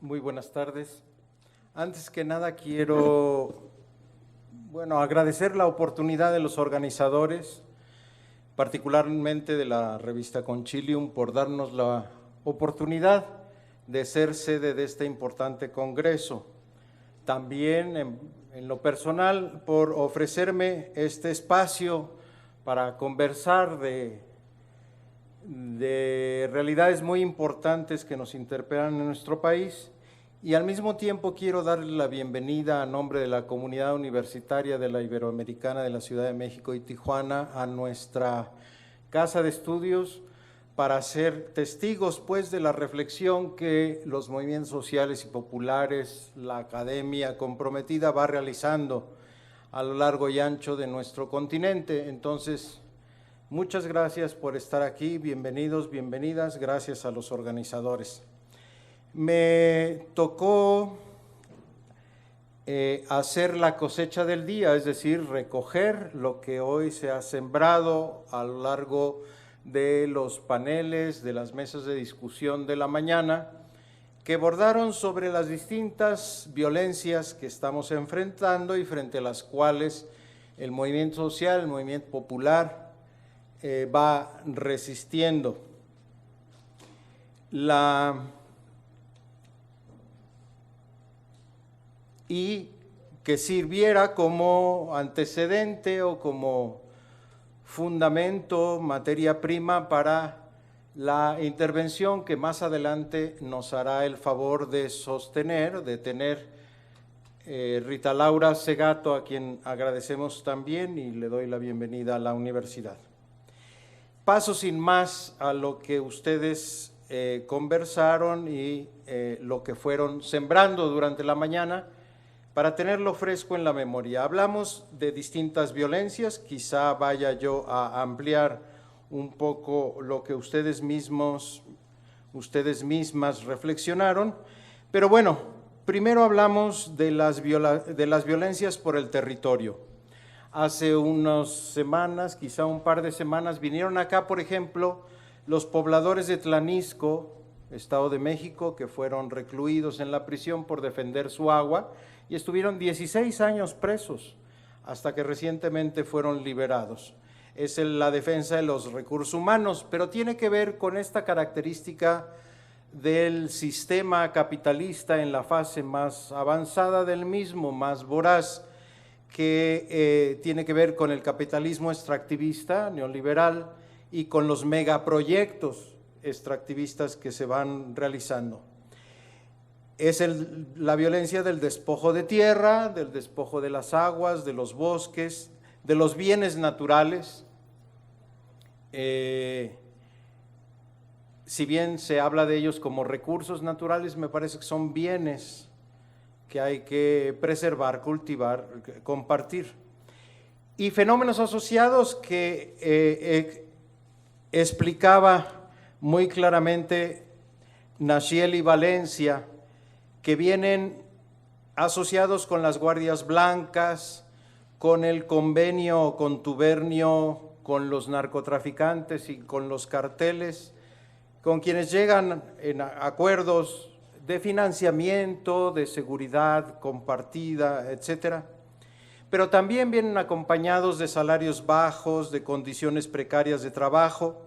Muy buenas tardes. Antes que nada quiero, agradecer la oportunidad de los organizadores, particularmente de la revista Concilium, por darnos la oportunidad de ser sede de este importante congreso. También en lo personal, por ofrecerme este espacio para conversar de realidades muy importantes que nos interpelan en nuestro país, y al mismo tiempo quiero darle la bienvenida a nombre de la comunidad universitaria de la Iberoamericana de la Ciudad de México y Tijuana a nuestra casa de estudios para ser testigos pues de la reflexión que los movimientos sociales y populares, la academia comprometida va realizando a lo largo y ancho de nuestro continente. Entonces, muchas gracias por estar aquí, bienvenidos, bienvenidas, gracias a los organizadores. Me tocó hacer la cosecha del día, es decir, recoger lo que hoy se ha sembrado a lo largo de los paneles, de las mesas de discusión de la mañana, que abordaron sobre las distintas violencias que estamos enfrentando y frente a las cuales el movimiento social, el movimiento popular, va resistiendo. Y que sirviera como antecedente o como fundamento, materia prima para la intervención que más adelante nos hará el favor de sostener, de tener Rita Laura Segato, a quien agradecemos también y le doy la bienvenida a la universidad. Paso sin más a lo que ustedes conversaron y lo que fueron sembrando durante la mañana para tenerlo fresco en la memoria. Hablamos de distintas violencias, quizá vaya yo a ampliar un poco lo que ustedes mismas reflexionaron, pero bueno, primero hablamos de las violencias por el territorio. Hace unas semanas, quizá un par de semanas, vinieron acá, por ejemplo, los pobladores de Tlanisco, Estado de México, que fueron recluidos en la prisión por defender su agua y estuvieron 16 años presos hasta que recientemente fueron liberados. Es la defensa de los recursos humanos, pero tiene que ver con esta característica del sistema capitalista en la fase más avanzada del mismo, más voraz, que tiene que ver con el capitalismo extractivista, neoliberal, y con los megaproyectos extractivistas que se van realizando. Es la violencia del despojo de tierra, del despojo de las aguas, de los bosques, de los bienes naturales. Si bien se habla de ellos como recursos naturales, me parece que son bienes que hay que preservar, cultivar, compartir. Y fenómenos asociados que explicaba muy claramente Nachiel y Valencia, que vienen asociados con las guardias blancas, con el convenio contubernio con los narcotraficantes y con los carteles, con quienes llegan en acuerdos de financiamiento, de seguridad compartida, etcétera. Pero también vienen acompañados de salarios bajos, de condiciones precarias de trabajo.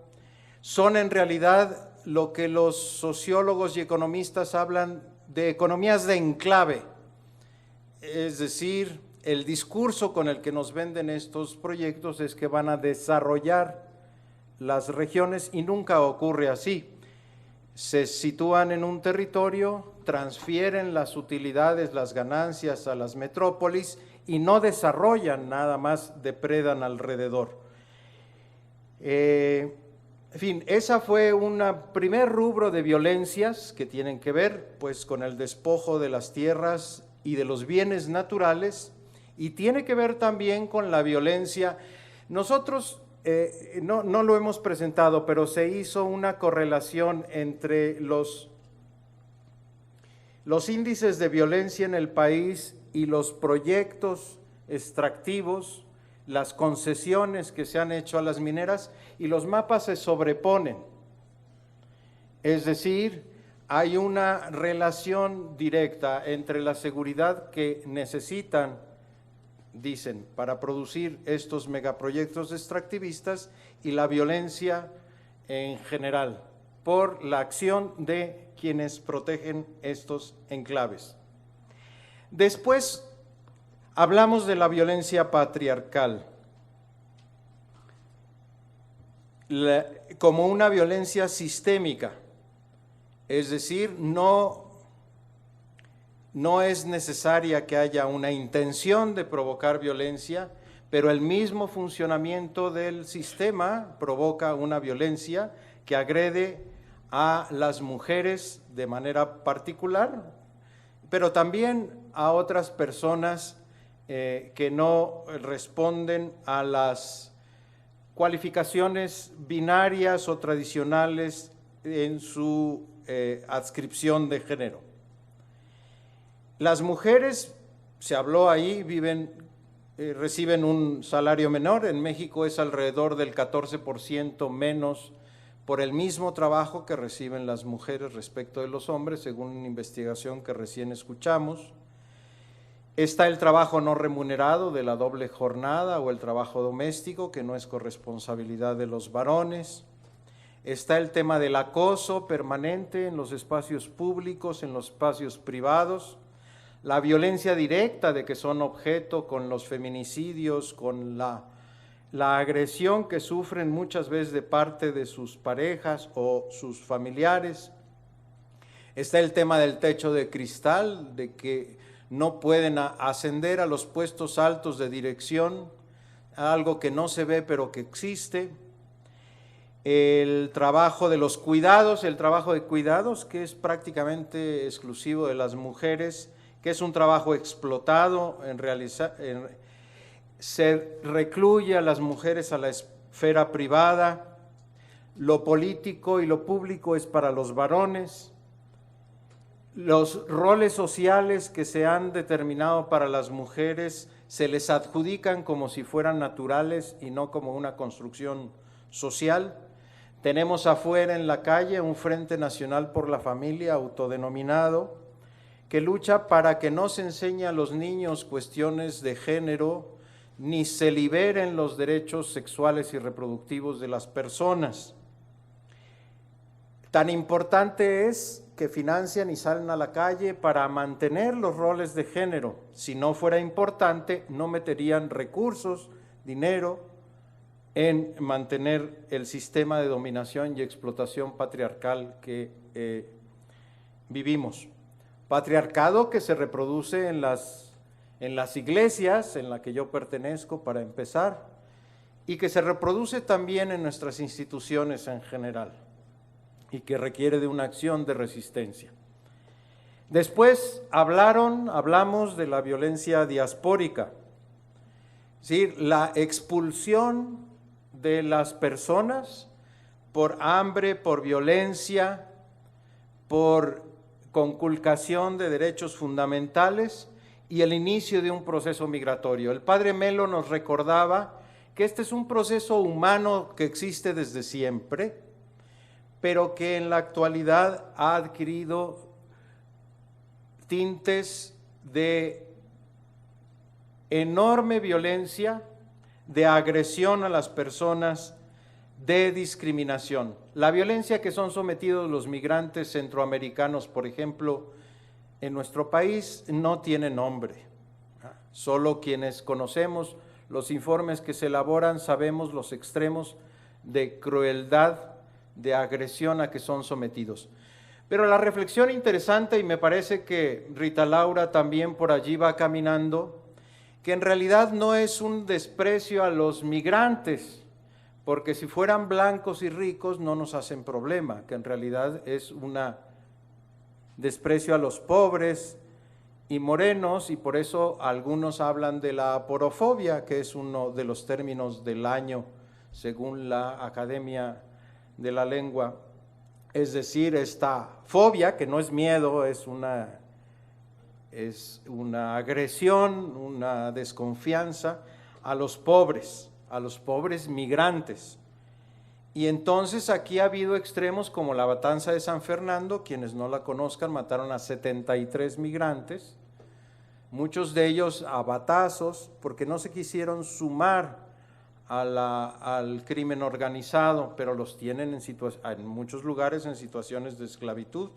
Son en realidad lo que los sociólogos y economistas hablan de economías de enclave, es decir, el discurso con el que nos venden estos proyectos es que van a desarrollar las regiones y nunca ocurre así. Se sitúan en un territorio, transfieren las utilidades, las ganancias a las metrópolis y no desarrollan, nada más depredan alrededor. En fin, esa fue un primer rubro de violencias que tienen que ver pues con el despojo de las tierras y de los bienes naturales, y tiene que ver también con la violencia. Nosotros no lo hemos presentado, pero se hizo una correlación entre los índices de violencia en el país y los proyectos extractivos, las concesiones que se han hecho a las mineras, y los mapas se sobreponen. Es decir, hay una relación directa entre la seguridad que necesitan, dicen, para producir estos megaproyectos extractivistas y la violencia en general, por la acción de quienes protegen estos enclaves. Después hablamos de la violencia patriarcal como una violencia sistémica, es decir, no es necesaria que haya una intención de provocar violencia, pero el mismo funcionamiento del sistema provoca una violencia que agrede a las mujeres de manera particular, pero también a otras personas que no responden a las cualificaciones binarias o tradicionales en su adscripción de género. Las mujeres, se habló ahí, reciben un salario menor. En México es alrededor del 14% menos por el mismo trabajo que reciben las mujeres respecto de los hombres, según una investigación que recién escuchamos. Está el trabajo no remunerado de la doble jornada o el trabajo doméstico, que no es corresponsabilidad de los varones. Está el tema del acoso permanente en los espacios públicos, en los espacios privados, la violencia directa de que son objeto con los feminicidios, con la agresión que sufren muchas veces de parte de sus parejas o sus familiares. Está el tema del techo de cristal, de que no pueden ascender a los puestos altos de dirección, algo que no se ve pero que existe. El trabajo de los cuidados, el trabajo de cuidados que es prácticamente exclusivo de las mujeres, que es un trabajo explotado se recluye a las mujeres a la esfera privada, lo político y lo público es para los varones, los roles sociales que se han determinado para las mujeres se les adjudican como si fueran naturales y no como una construcción social. Tenemos afuera en la calle un Frente Nacional por la Familia autodenominado que lucha para que no se enseñe a los niños cuestiones de género ni se liberen los derechos sexuales y reproductivos de las personas. Tan importante es que financian y salen a la calle para mantener los roles de género. Si no fuera importante, no meterían recursos, dinero, en mantener el sistema de dominación y explotación patriarcal que vivimos. Patriarcado que se reproduce en las iglesias, en la que yo pertenezco para empezar, y que se reproduce también en nuestras instituciones en general, y que requiere de una acción de resistencia. Después hablamos de la violencia diaspórica, es decir, la expulsión de las personas por hambre, por violencia, por conculcación de derechos fundamentales y el inicio de un proceso migratorio. El padre Melo nos recordaba que este es un proceso humano que existe desde siempre, pero que en la actualidad ha adquirido tintes de enorme violencia, de agresión a las personas, de discriminación. La violencia que son sometidos los migrantes centroamericanos, por ejemplo, en nuestro país no tiene nombre. Solo quienes conocemos los informes que se elaboran sabemos los extremos de crueldad, de agresión a que son sometidos. Pero la reflexión interesante, y me parece que Rita Laura también por allí va caminando, que en realidad no es un desprecio a los migrantes, porque si fueran blancos y ricos no nos hacen problema, que en realidad es un desprecio a los pobres y morenos, y por eso algunos hablan de la aporofobia, que es uno de los términos del año según la Academia de la Lengua, es decir, esta fobia, que no es miedo, es una agresión, una desconfianza a los pobres migrantes. Y entonces aquí ha habido extremos como la matanza de San Fernando, quienes no la conozcan, mataron a 73 migrantes, muchos de ellos a batazos, porque no se quisieron sumar al crimen organizado, pero los tienen en muchos lugares en situaciones de esclavitud.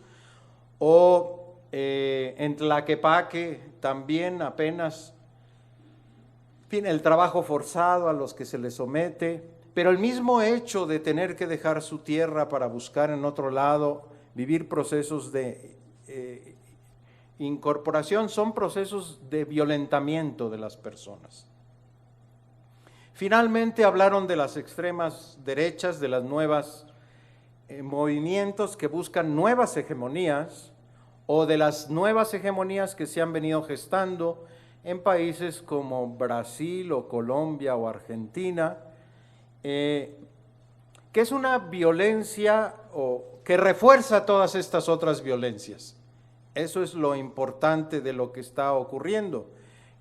O en Tlaquepaque también apenas, en fin, el trabajo forzado a los que se les somete. Pero el mismo hecho de tener que dejar su tierra para buscar en otro lado, vivir procesos de incorporación, son procesos de violentamiento de las personas. Finalmente hablaron de las extremas derechas, de las nuevas movimientos que buscan nuevas hegemonías o de las nuevas hegemonías que se han venido gestando en países como Brasil o Colombia o Argentina, que es una violencia que refuerza todas estas otras violencias. Eso es lo importante de lo que está ocurriendo,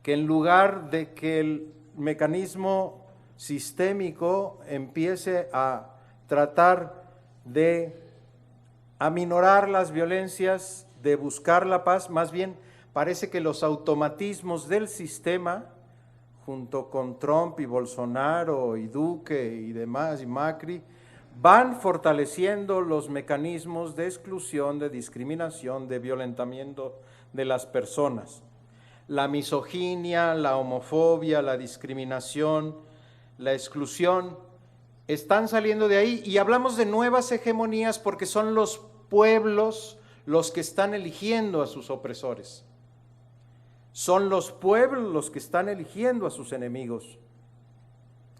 que en lugar de que el mecanismo sistémico empiece a tratar de aminorar las violencias, de buscar la paz, más bien parece que los automatismos del sistema, junto con Trump y Bolsonaro y Duque y demás, y Macri, van fortaleciendo los mecanismos de exclusión, de discriminación, de violentamiento de las personas. La misoginia, la homofobia, la discriminación, la exclusión, están saliendo de ahí, y hablamos de nuevas hegemonías porque son los pueblos los que están eligiendo a sus opresores. Son los pueblos los que están eligiendo a sus enemigos.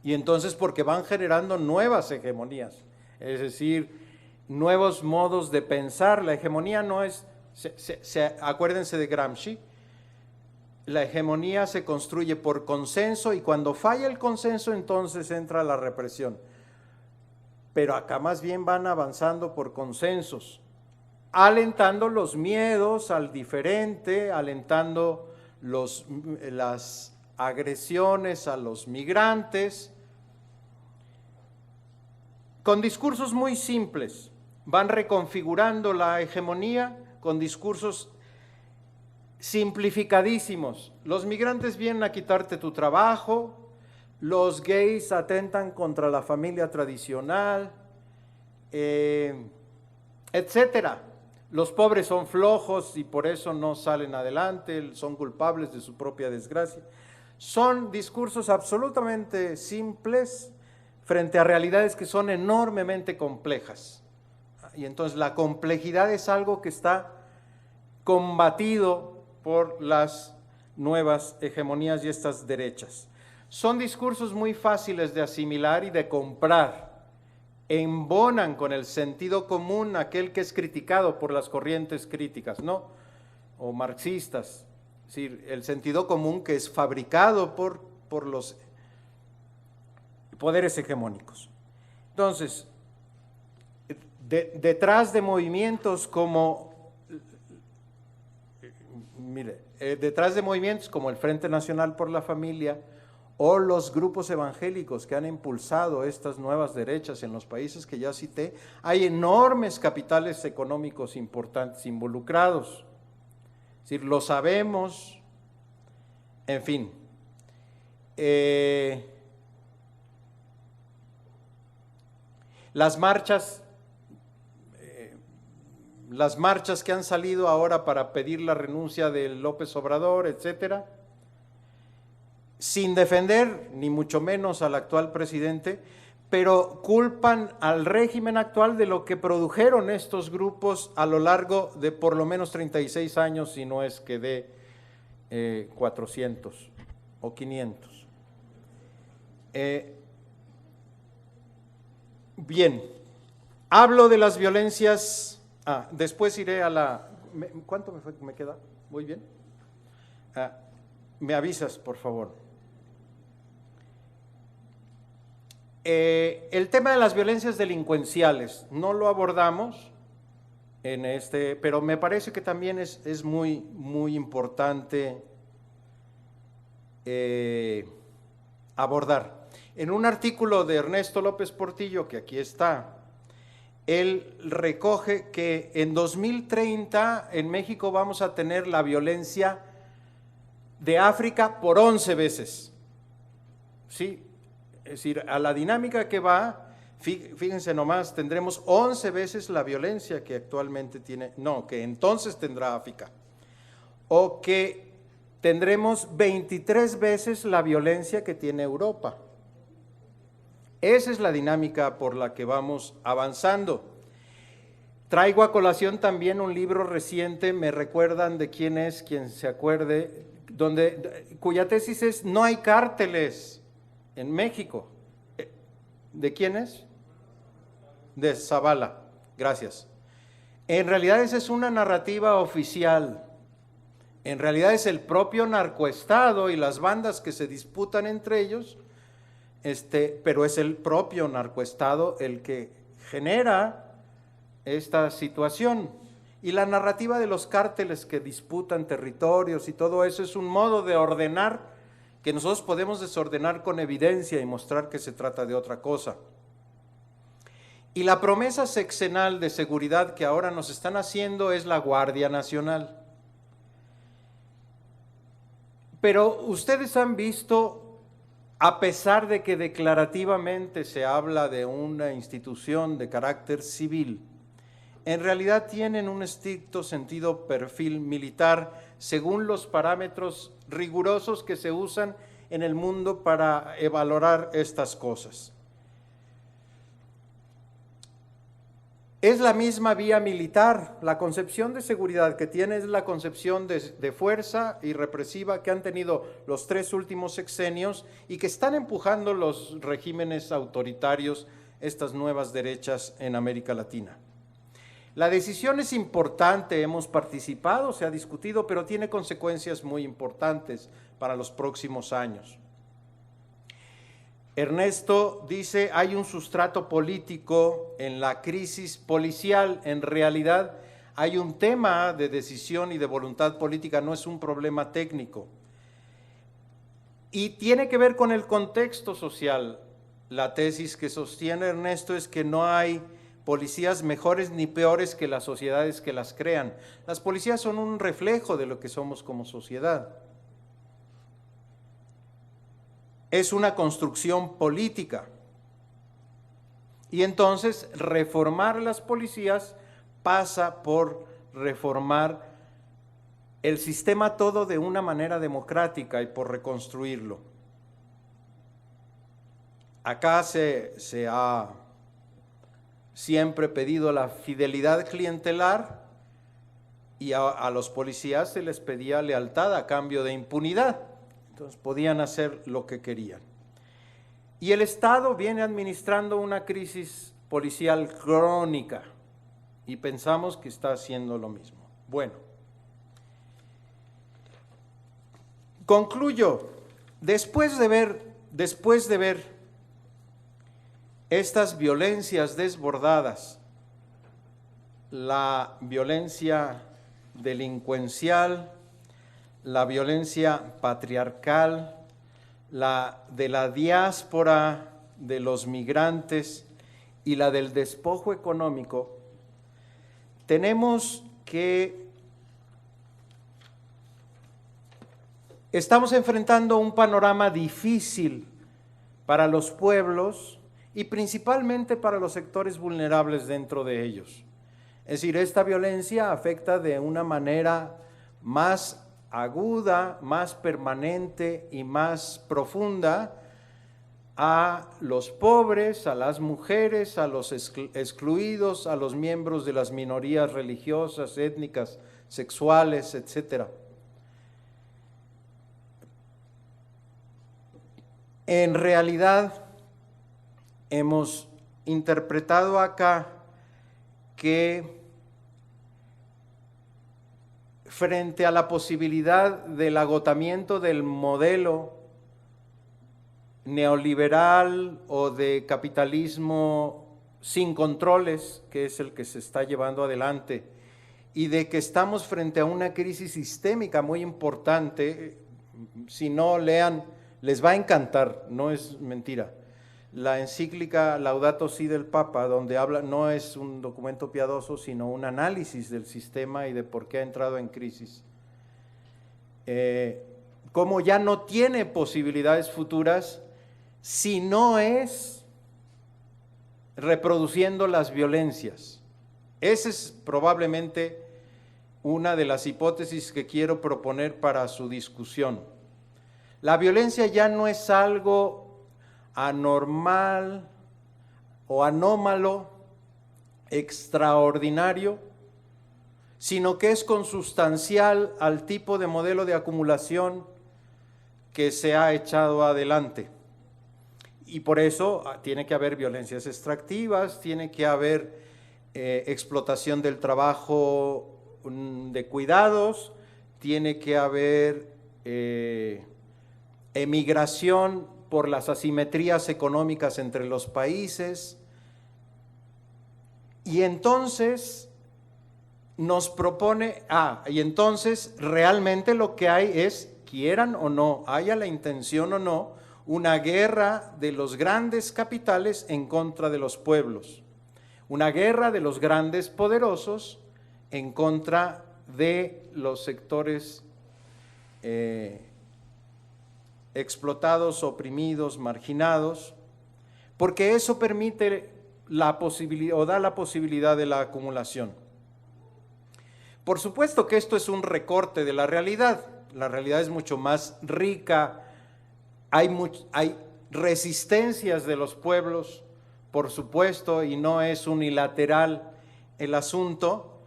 Y entonces porque van generando nuevas hegemonías, es decir, nuevos modos de pensar. La hegemonía no es, acuérdense de Gramsci, la hegemonía se construye por consenso y cuando falla el consenso entonces entra la represión. Pero acá más bien van avanzando por consensos, alentando los miedos al diferente, alentando las agresiones a los migrantes, con discursos muy simples. Van reconfigurando la hegemonía con discursos simplificadísimos. Los migrantes vienen a quitarte tu trabajo, los gays atentan contra la familia tradicional, etcétera. Los pobres son flojos y por eso no salen adelante, son culpables de su propia desgracia. Son discursos absolutamente simples frente a realidades que son enormemente complejas. Y entonces la complejidad es algo que está combatido por las nuevas hegemonías y estas derechas. Son discursos muy fáciles de asimilar y de comprar. Embonan con el sentido común, aquel que es criticado por las corrientes críticas, ¿no? O marxistas. Es decir, el sentido común que es fabricado por los poderes hegemónicos. Entonces, detrás de movimientos como, detrás de movimientos como el Frente Nacional por la Familia o los grupos evangélicos que han impulsado estas nuevas derechas en los países que ya cité, hay enormes capitales económicos importantes involucrados. Es decir, lo sabemos, en fin. Las marchas que han salido ahora para pedir la renuncia de López Obrador, etcétera, sin defender ni mucho menos al actual presidente, pero culpan al régimen actual de lo que produjeron estos grupos a lo largo de por lo menos 36 años, si no es que de 400 o 500. Bien, hablo de las violencias, después iré a la… ¿Cuánto me queda? ¿Muy bien? Me avisas, por favor. El tema de las violencias delincuenciales no lo abordamos en pero me parece que también es muy, muy importante abordar. En un artículo de Ernesto López Portillo, que aquí está, él recoge que en 2030 en México vamos a tener la violencia de África por 11 veces. ¿Sí? Es decir, a la dinámica que va, fíjense nomás, tendremos 11 veces la violencia que actualmente tiene, no, que entonces tendrá África. O que tendremos 23 veces la violencia que tiene Europa. Esa es la dinámica por la que vamos avanzando. Traigo a colación también un libro reciente, me recuerdan de quién es, quien se acuerde, cuya tesis es "No hay cárteles en México". ¿De quién es? De Zavala, gracias. En realidad esa es una narrativa oficial. En realidad es el propio narcoestado y las bandas que se disputan entre ellos, pero es el propio narcoestado el que genera esta situación. Y la narrativa de los cárteles que disputan territorios y todo eso es un modo de ordenar que nosotros podemos desordenar con evidencia y mostrar que se trata de otra cosa. Y la promesa sexenal de seguridad que ahora nos están haciendo es la Guardia Nacional. Pero ustedes han visto, a pesar de que declarativamente se habla de una institución de carácter civil, en realidad tienen un estricto sentido perfil militar según los parámetros rigurosos que se usan en el mundo para valorar estas cosas. Es la misma vía militar, la concepción de seguridad que tiene es la concepción de fuerza y represiva que han tenido los 3 últimos sexenios y que están empujando los regímenes autoritarios, estas nuevas derechas en América Latina. La decisión es importante, hemos participado, se ha discutido, pero tiene consecuencias muy importantes para los próximos años. Ernesto dice, hay un sustrato político en la crisis policial. En realidad hay un tema de decisión y de voluntad política, no es un problema técnico. Y tiene que ver con el contexto social. La tesis que sostiene Ernesto es que no hay policías mejores ni peores que las sociedades que las crean. Las policías son un reflejo de lo que somos como sociedad. Es una construcción política. Y entonces reformar las policías pasa por reformar el sistema todo de una manera democrática y por reconstruirlo. Acá se ha siempre pedido la fidelidad clientelar y a los policías se les pedía lealtad a cambio de impunidad. Entonces podían hacer lo que querían. Y el Estado viene administrando una crisis policial crónica y pensamos que está haciendo lo mismo. Bueno, concluyo. Después de ver estas violencias desbordadas, la violencia delincuencial, la violencia patriarcal, la de la diáspora, de los migrantes y la del despojo económico, tenemos que estamos enfrentando un panorama difícil para los pueblos y principalmente para los sectores vulnerables dentro de ellos. Es decir, esta violencia afecta de una manera más aguda, más permanente y más profunda a los pobres, a las mujeres, a los excluidos, a los miembros de las minorías religiosas, étnicas, sexuales, etcétera. En realidad, hemos interpretado acá que frente a la posibilidad del agotamiento del modelo neoliberal o de capitalismo sin controles, que es el que se está llevando adelante, y de que estamos frente a una crisis sistémica muy importante, si no lean, les va a encantar, no es mentira. la encíclica Laudato Si del Papa, donde habla, no es un documento piadoso, sino un análisis del sistema y de por qué ha entrado en crisis. Cómo ya no tiene posibilidades futuras si no es reproduciendo las violencias. Esa es probablemente una de las hipótesis que quiero proponer para su discusión. La violencia ya no es algo anormal o anómalo, extraordinario, sino que es consustancial al tipo de modelo de acumulación que se ha echado adelante. Y por eso tiene que haber violencias extractivas, tiene que haber explotación del trabajo de cuidados, tiene que haber emigración por las asimetrías económicas entre los países. Y entonces nos propone, y entonces realmente lo que hay es, quieran o no, haya la intención o no, una guerra de los grandes capitales en contra de los pueblos, una guerra de los grandes poderosos en contra de los sectores explotados, oprimidos, marginados, porque eso permite la posibilidad o da la posibilidad de la acumulación. Por supuesto que esto es un recorte de la realidad es mucho más rica, hay resistencias de los pueblos, por supuesto, y no es unilateral el asunto,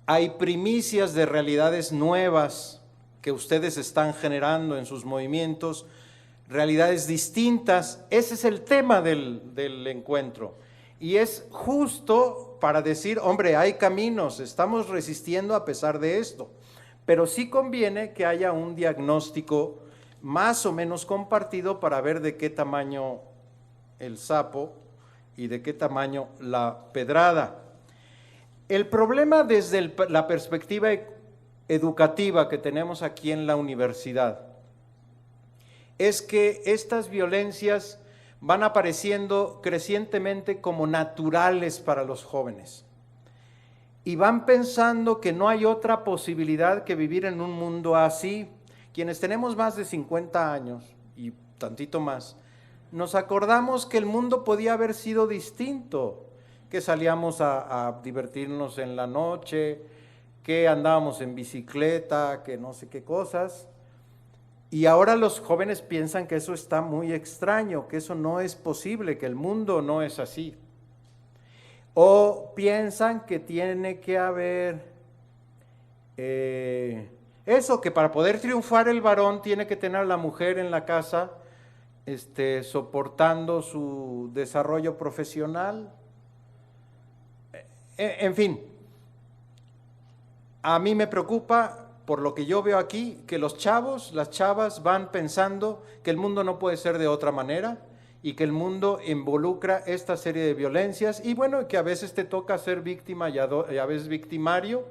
hay primicias de realidades nuevas que ustedes están generando en sus movimientos, realidades distintas. Ese es el tema del encuentro. Y es justo para decir, hombre, hay caminos, estamos resistiendo a pesar de esto. Pero sí conviene que haya un diagnóstico más o menos compartido para ver de qué tamaño el sapo y de qué tamaño la pedrada. El problema desde la perspectiva educativa que tenemos aquí en la universidad es que estas violencias van apareciendo crecientemente como naturales para los jóvenes y van pensando que no hay otra posibilidad que vivir en un mundo así. Quienes tenemos más de 50 años y tantito más, nos acordamos que el mundo podía haber sido distinto, que salíamos a divertirnos en la noche, que andábamos en bicicleta, que no sé qué cosas. Y ahora los jóvenes piensan que eso está muy extraño, que eso no es posible, que el mundo no es así. O piensan que tiene que haber eso, que para poder triunfar el varón tiene que tener a la mujer en la casa soportando su desarrollo profesional. En fin, a mí me preocupa, por lo que yo veo aquí, que los chavos, las chavas van pensando que el mundo no puede ser de otra manera y que el mundo involucra esta serie de violencias y bueno, que a veces te toca ser víctima y a veces victimario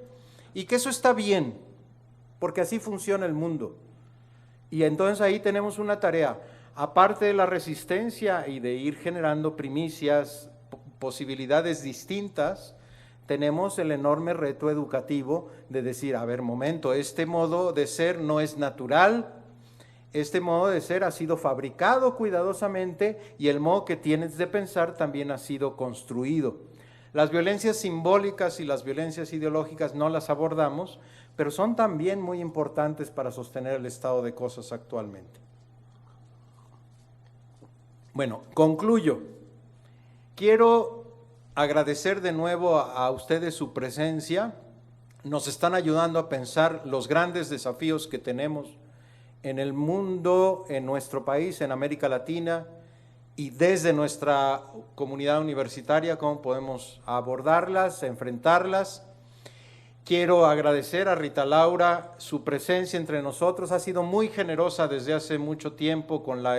y que eso está bien, porque así funciona el mundo. Y entonces ahí tenemos una tarea, aparte de la resistencia y de ir generando primicias, posibilidades distintas, tenemos el enorme reto educativo de decir, a ver, momento, este modo de ser no es natural, este modo de ser ha sido fabricado cuidadosamente y el modo que tienes de pensar también ha sido construido. Las violencias simbólicas y las violencias ideológicas no las abordamos, pero son también muy importantes para sostener el estado de cosas actualmente. Bueno, concluyo. Quiero agradecer de nuevo a ustedes su presencia. Nos están ayudando a pensar los grandes desafíos que tenemos en el mundo, en nuestro país, en América Latina y desde nuestra comunidad universitaria, cómo podemos abordarlas, enfrentarlas. Quiero agradecer a Rita Laura su presencia entre nosotros. Ha sido muy generosa desde hace mucho tiempo con la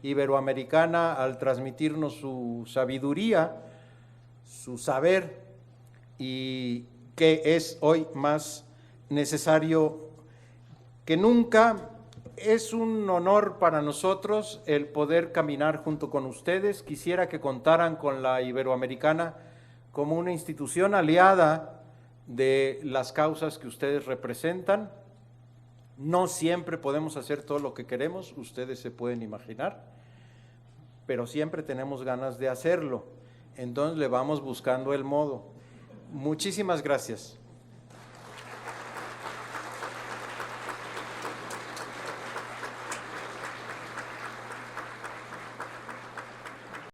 Iberoamericana al transmitirnos su sabiduría, su saber, y que es hoy más necesario que nunca Es un honor para nosotros el poder caminar junto con ustedes. Quisiera que contaran con la Iberoamericana como una institución aliada de las causas que ustedes representan. No siempre podemos hacer todo lo que queremos, ustedes se pueden imaginar, pero siempre tenemos ganas de hacerlo. Entonces le vamos buscando el modo. Muchísimas gracias.